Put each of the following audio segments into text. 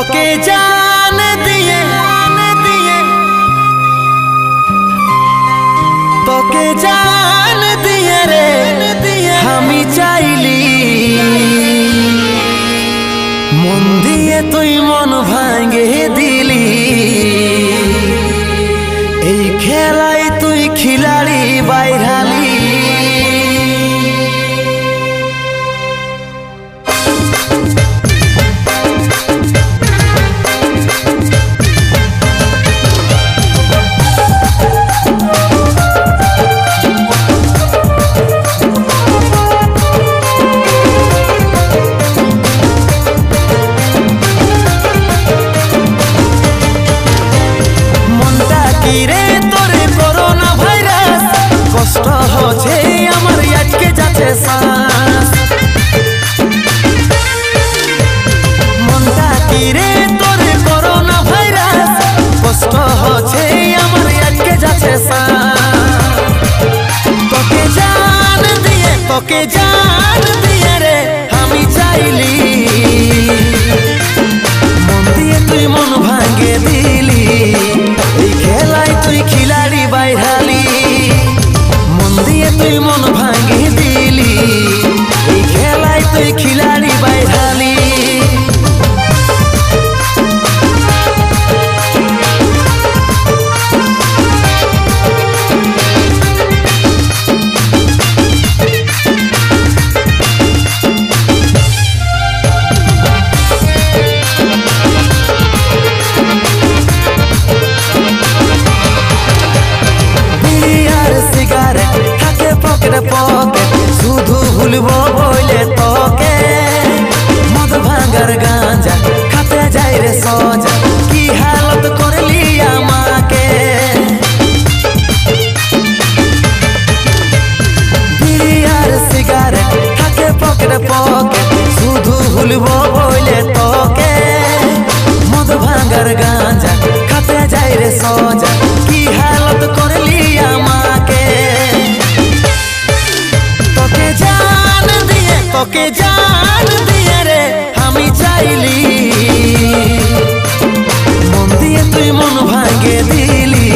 তোকে জান দিয়ে তোকে জান দিয়ে রে আমি চাইলি মন দিয়ে তুই মন ভাঙে দিলি এই খেলায় তুই খিলাড়ি বাইরালি রে তোরে করোনা ভাইরাস কষ্ট হচ্ছে আমার আজকে যাচ্ছে শ্বাস মনটা কি রে তোরে করোনা ভাইরাস কষ্ট হচ্ছে আমার আজকে যাচ্ছে শ্বাস তোকে জান দিয়ে রে আমি চাইলি মন দিয়ে তুই মন ভাঙে দিলি এই খেলায় তুই খিলাড়ি বাইরালি মন দিয়ে তুই মন ভাঙে দিলি এই খেলায় তুই খিলাড়ি বাইরালি শুধু ভুলবো বলে তোকে মদ ভাঙার গাঁজা খাতে যাই রে সজা কি হালত করলি আমাকে বিড়ি আর সিগারেট থাকে পকেটে পকেট শুধু ভুলবো বলে তোকে মদ ভাঙার গাঁজা খাতে যাই রে সজা কি হালত করলি আমাকে তোকে জান দিয়ে রে আমি চাইলি মন দিয়ে তুই মন ভাঙে দিলি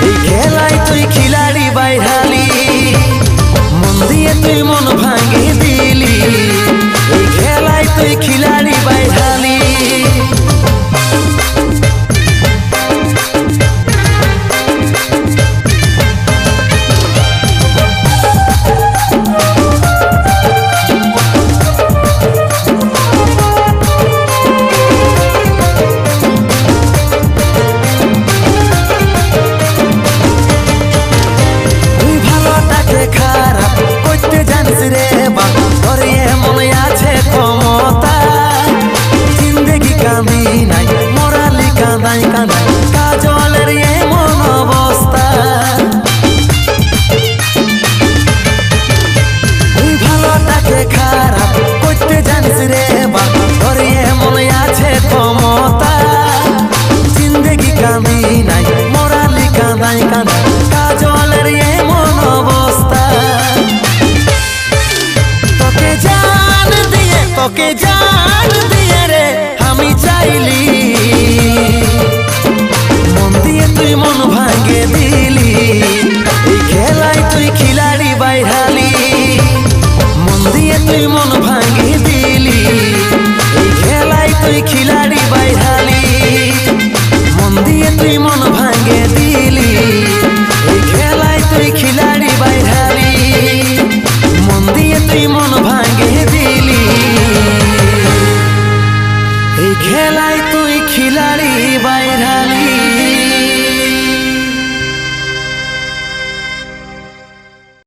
এই খেলায় তুই খিলাড়ি বাইরালি মন দিয়ে তুই মন ভাঙে দিলি এই খেলায় তুই খিলাড়ি বাইরালি কাজলের এমন অবস্থা তুই ভালোটাকে খারাপ করতে জানিস রে বাবা তোর এমন আছে ক্ষমতা জিন্দেগি কামি নাই মোরালি কাঁদাই কাঁদাই কাজলের এমন অবস্থা তোকে জান দিয়ে তোকে জান